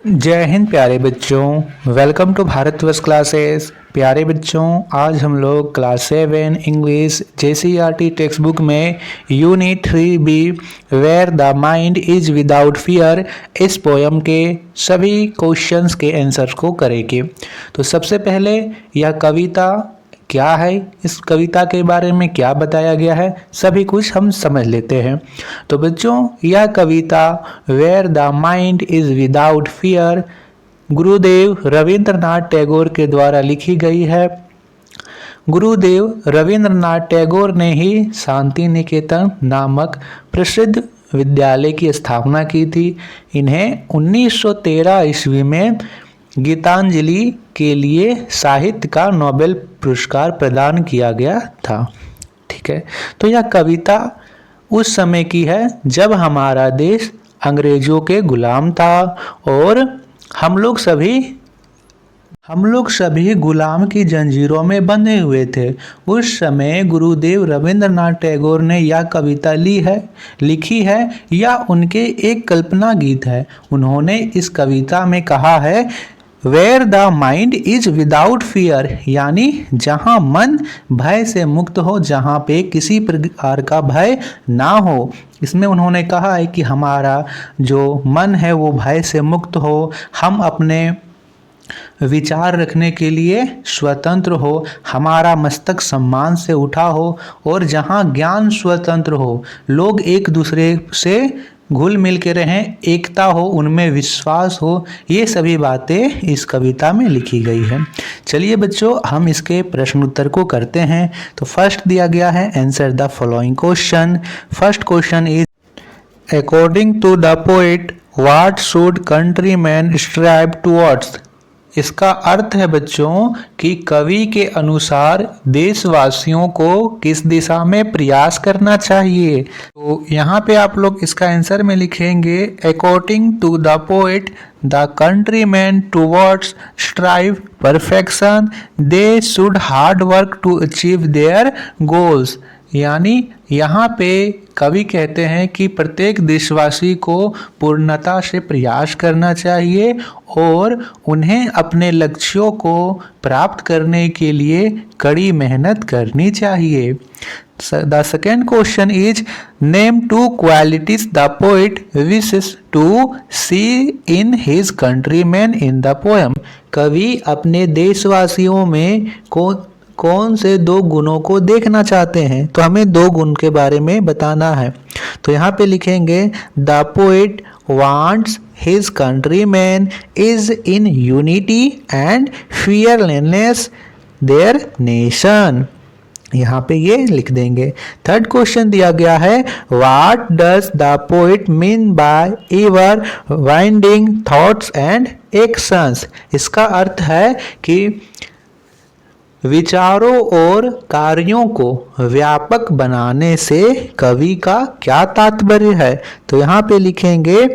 जय हिंद प्यारे बच्चों, वेलकम टू भारतवर्ष क्लासेस। प्यारे बच्चों, आज हम लोग class 7 English JCERT text book में unit 3B where the mind is without fear इस पोयम के सभी क्वेश्चंस के आंसर्स को करेंगे। तो सबसे पहले यह कविता क्या है, इस कविता के बारे में क्या बताया गया है, सभी कुछ हम समझ लेते हैं। तो बच्चों, यह कविता where the mind is without fear Gurudev Rabindranath Tagore के द्वारा लिखी गई है। गुरुदेव रविंद्रनाथ टैगोर ने ही शांति निकेतन नामक प्रसिद्ध विद्यालय की स्थापना की थी। इन्हें 1913 ईस्वी में गीतांजलि के लिए साहित्य का नोबेल पुरस्कार प्रदान किया गया था। ठीक है, तो यह कविता उस समय की है जब हमारा देश अंग्रेजों के गुलाम था और हम लोग सभी गुलाम की जंजीरों में बंधे हुए थे। उस समय गुरुदेव रविंद्रनाथ टैगोर ने यह कविता लिखी है या उनके एक कल्पना गीत है। उन्होंने इस कविता में कहा है where the mind is without fear, यानी जहाँ मन भय से मुक्त हो, जहाँ पे किसी प्रकार का भय ना हो। इसमें उन्होंने कहा है कि हमारा जो मन है वो भय से मुक्त हो, हम अपने विचार रखने के लिए स्वतंत्र हो, हमारा मस्तक सम्मान से उठा हो और जहाँ ज्ञान स्वतंत्र हो, लोग एक दूसरे से घुल मिल के रहें, एकता हो, उनमें विश्वास हो, ये सभी बातें इस कविता में लिखी गई है। चलिए बच्चों, हम इसके प्रश्न उत्तर को करते हैं। तो फर्स्ट दिया गया है answer the following question. First question is according to the poet what should countryman strive towards. इसका अर्थ है बच्चों कि कवि के अनुसार देशवासियों को किस दिशा में प्रयास करना चाहिए। तो यहाँ पे आप लोग इसका आंसर में लिखेंगे according to the poet the countryman towards strive perfection they should hard work to achieve their goals. यानी यहाँ पे कवि कहते हैं कि प्रत्येक देशवासी को पूर्णता से प्रयास करना चाहिए और उन्हें अपने लक्ष्यों को प्राप्त करने के लिए कड़ी मेहनत करनी चाहिए। The second question is name two qualities the poet wishes to see in his countryman in the poem. कवि अपने देशवासियों में कौन से दो गुणों को देखना चाहते हैं, तो हमें दो गुण के बारे में बताना है। तो यहाँ पे लिखेंगे the poet wants his countryman is in unity and fearlessness there nation. यहाँ पे ये लिख देंगे। थर्ड क्वेश्चन दिया गया है what does the poet mean bye ever winding thoughts and actions. इसका अर्थ है कि विचारों और कार्यों को व्यापक बनाने से कवि का क्या तात्पर्य है। तो यहाँ पे लिखेंगे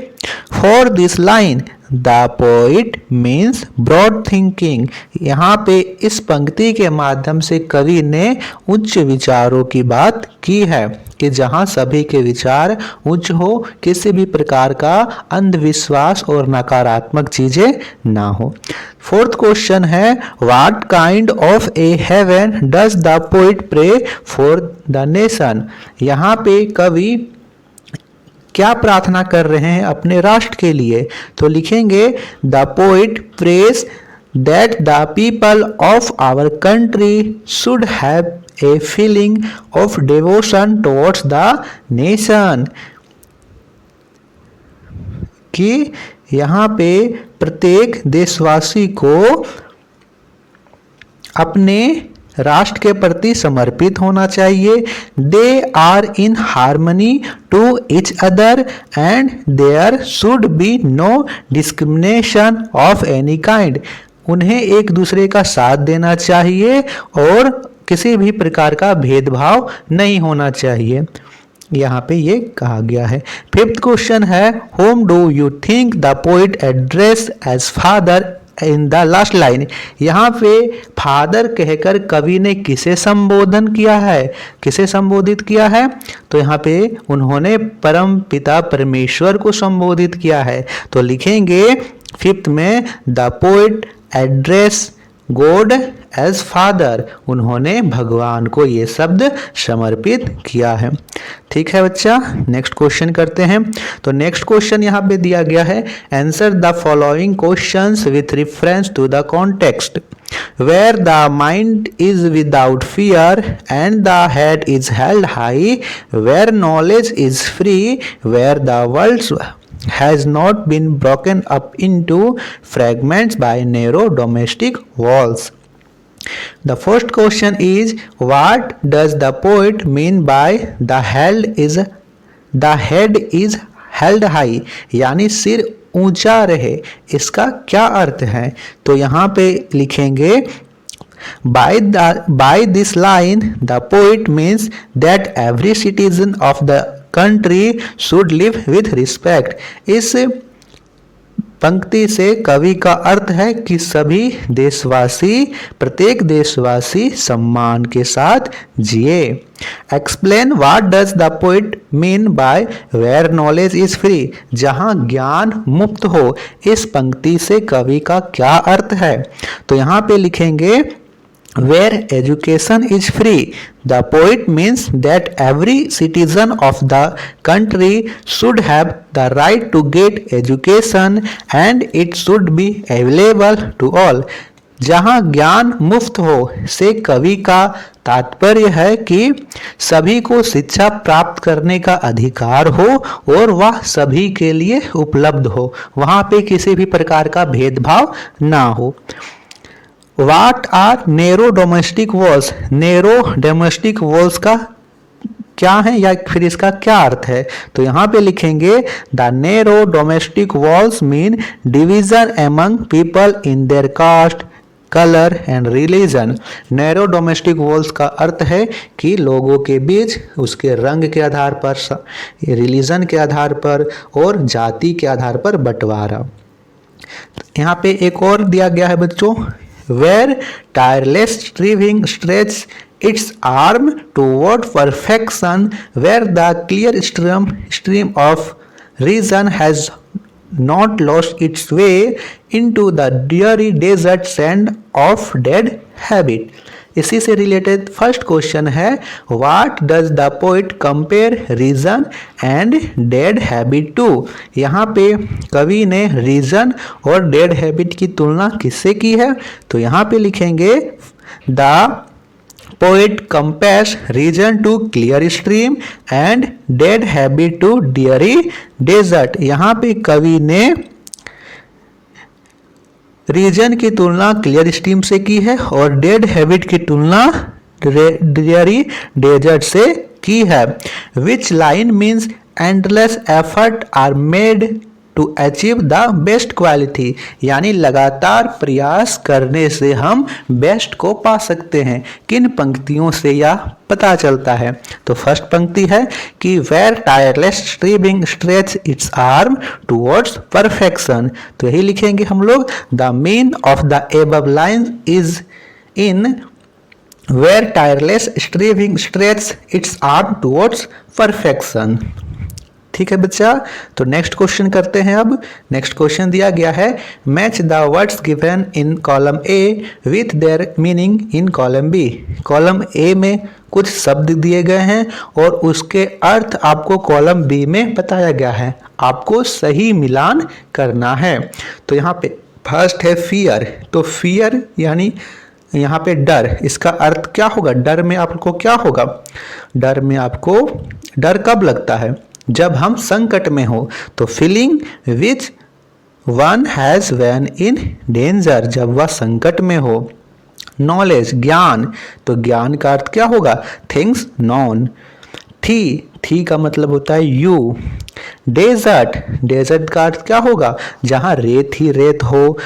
for this line the poet means broad thinking. यहाँ पे इस पंक्ति के माध्यम से कवि ने उच्च विचारों की बात की है कि जहाँ सभी के विचार उच्च हो, किसी भी प्रकार का अंधविश्वास और नकारात्मक चीजें ना हो। फोर्थ क्वेश्चन है what kind of a heaven does the poet pray for the nation. यहाँ पे कवि क्या प्रार्थना कर रहे हैं अपने राष्ट्र के लिए। तो लिखेंगे the poet prays that the people of our country should have a feeling of devotion towards the nation. कि यहाँ पे प्रत्येक देशवासी को अपने राष्ट्र के प्रति समर्पित होना चाहिए। They are in harmony to each other and there should be no discrimination of any kind. उन्हें एक दूसरे का साथ देना चाहिए और किसी भी प्रकार का भेदभाव नहीं होना चाहिए। यहाँ पे ये कहा गया है। Fifth question is whom do you think the poet address as father in the last line. यहाँ पे फादर कहकर कवि ने किसे संबोधन किया है, किसे संबोधित किया है। तो यहाँ पे उन्होंने परम पिता परमेश्वर को संबोधित किया है। तो लिखेंगे फिफ्थ में the poet address God as father, उन्होंने भगवान को ये शब्द समर्पित किया है। ठीक है बच्चा, नेक्स्ट क्वेश्चन करते हैं। तो नेक्स्ट क्वेश्चन यहाँ पे दिया गया है, answer the following questions with reference to the context. Where the mind is without fear and the head is held high, where knowledge is free, where the world has not been broken up into fragments by narrow domestic walls. The first question is, what does the poet mean by the head is held high, यानी सिर ऊंचा रहे, इसका क्या अर्थ है? तो यहाँ पे लिखेंगे, by this line the poet means that every citizen of the country should live with respect. इस पंक्ति से कवि का अर्थ है कि सभी देशवासी, प्रत्येक देशवासी सम्मान के साथ जिए। Explain what does the poet mean by where knowledge is free, जहां ज्ञान मुक्त हो, इस पंक्ति से कवि का क्या अर्थ है? तो यहाँ पे लिखेंगे, where education is free, the poet means that every citizen of the country should have the right to get education and it should be available to all. जहां ज्ञान मुफ्त हो से कवि का तात्पर्य है कि सभी को शिक्षा प्राप्त करने का अधिकार हो और वह सभी के लिए उपलब्ध हो, वहां पे किसी भी प्रकार का भेदभाव ना हो। What are narrow domestic walls? Narrow domestic walls का क्या है या फिर इसका क्या अर्थ है? तो यहाँ पे लिखेंगे, The narrow domestic walls mean division among people in their caste, color and religion. Narrow domestic walls का अर्थ है कि लोगों के बीच उसके रंग के आधार पर, रिलीजन के आधार पर और जाति के आधार पर बंटवारा। यहाँ पे एक और दिया गया है बच्चों, where tireless striving stretches its arm toward perfection, where the clear stream of reason has not lost its way into the dreary desert sand of dead habit. इसी से रिलेटेड फर्स्ट क्वेश्चन है, what does the poet compare reason and dead habit to. यहाँ पे कवि ने reason और dead habit की तुलना किससे की है? तो यहाँ पे लिखेंगे, the poet compares reason to clear stream and dead habit to dreary desert. यहाँ पे कवि ने रीजन की तुलना क्लियर स्ट्रीम से की है और डेड हैबिट की तुलना ड्रियरी डेजर्ट से की है। Which line means endless effort are made to achieve the best quality, यानी लगातार प्रयास करने से हम बेस्ट को पा सकते हैं। किन पंक्तियों से यह पता चलता है? तो फर्स्ट पंक्ति है कि where tireless striving stretch its arm towards perfection. तो यही लिखेंगे हम लोग, the mean of the above line is in where tireless striving stretch its arm towards perfection. ठीक है बच्चा, तो नेक्स्ट क्वेश्चन करते हैं। अब नेक्स्ट क्वेश्चन दिया गया है, match the words given in column A with their meaning in column B. Column A में कुछ शब्द दिए गए हैं और उसके अर्थ आपको कॉलम बी में बताया गया है, आपको सही मिलान करना है। तो यहाँ पे फर्स्ट है फियर। तो फियर यानी यहाँ पे डर, इसका अर्थ क्या होगा? डर में आपको क्या होगा? डर में आपको, डर कब लगता है? जब हम संकट में हो। तो feeling which one has when in danger, जब वह संकट में हो। नॉलेज ज्ञान, तो ज्ञान का अर्थ क्या होगा? Things non. थी का मतलब होता है यू। डेजर्ट, डेजर्ट का अर्थ क्या होगा? जहाँ रेत ही रेत हो,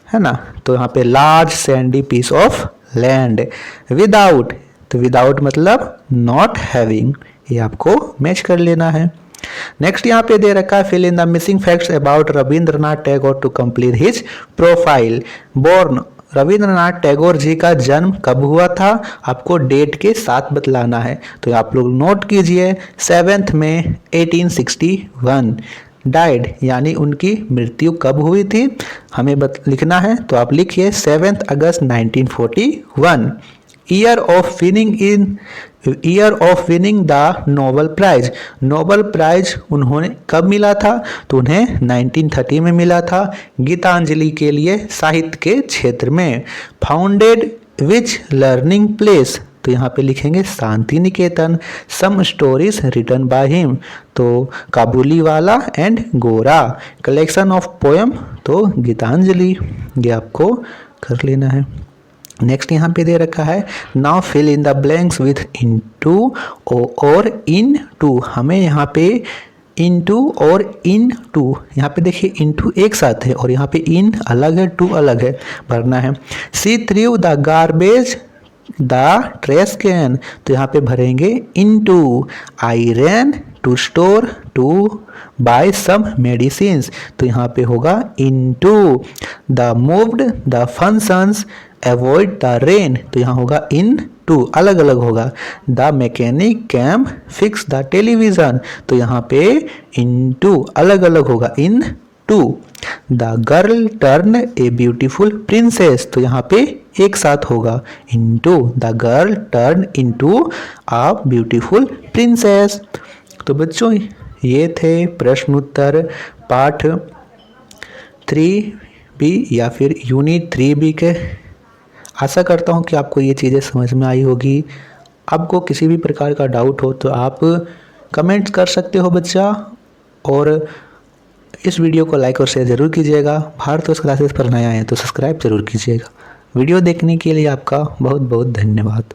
है ना। तो यहाँ पे large sandy piece of land. Without, तो विदाउट मतलब नॉट हैविंग, ये आपको मैच कर लेना है। नेक्स्ट यहाँ पे दे रखा है, fill in the missing facts about Rabindranath Tagore to complete his profile. Born, Rabindranath Tagore ji का जन्म कब हुआ था? आपको डेट के साथ बतलाना है। तो आप लोग नोट कीजिए, 7 मई 1861। डाइड, यानी उनकी मृत्यु कब हुई थी हमें लिखना है। तो आप लिखिए 7 अगस्त 1941। Year of winning the Nobel prize. Nobel prize उन्होंने कब मिला था? तो उन्हें 1930 में मिला था गीतांजलि के लिए साहित्य के क्षेत्र में। फाउंडेड विच लर्निंग प्लेस, तो यहाँ पे लिखेंगे Shanti Niketan. Some stories written by him, तो काबुली वाला एंड गोरा। कलेक्शन ऑफ पोएम, तो गीतांजलि। ये आपको कर लेना है। नेक्स्ट यहाँ पे दे रखा है now fill in the blanks with into और इन टू। हमें यहाँ पे इनटू और इन टू, यहाँ पे देखिए इनटू एक साथ है और यहाँ पे इन अलग है, टू अलग है, भरना है। See through the garbage the trash can, तो यहाँ पे भरेंगे into. I ran to store to buy some medicines, तो यहाँ पे होगा into. The moved the functions avoid the rain, तो यहाँ होगा इन टू, अलग अलग होगा। The mechanic came fix the television, तो यहाँ पे इन टू, अलग अलग होगा, in to. The girl turn a beautiful princess, तो यहाँ पे एक साथ होगा into. The girl turn into a beautiful princess. तो बच्चों ये थे प्रश्न उत्तर पाठ 3B या फिर यूनिट 3B के। आशा करता हूँ कि आपको ये चीज़ें समझ में आई होगी। आपको किसी भी प्रकार का डाउट हो तो आप कमेंट्स कर सकते हो बच्चा, और इस वीडियो को लाइक और शेयर ज़रूर कीजिएगा। भारतवर्ष क्लासेस पर नया है तो सब्सक्राइब ज़रूर कीजिएगा। वीडियो देखने के लिए आपका बहुत बहुत धन्यवाद।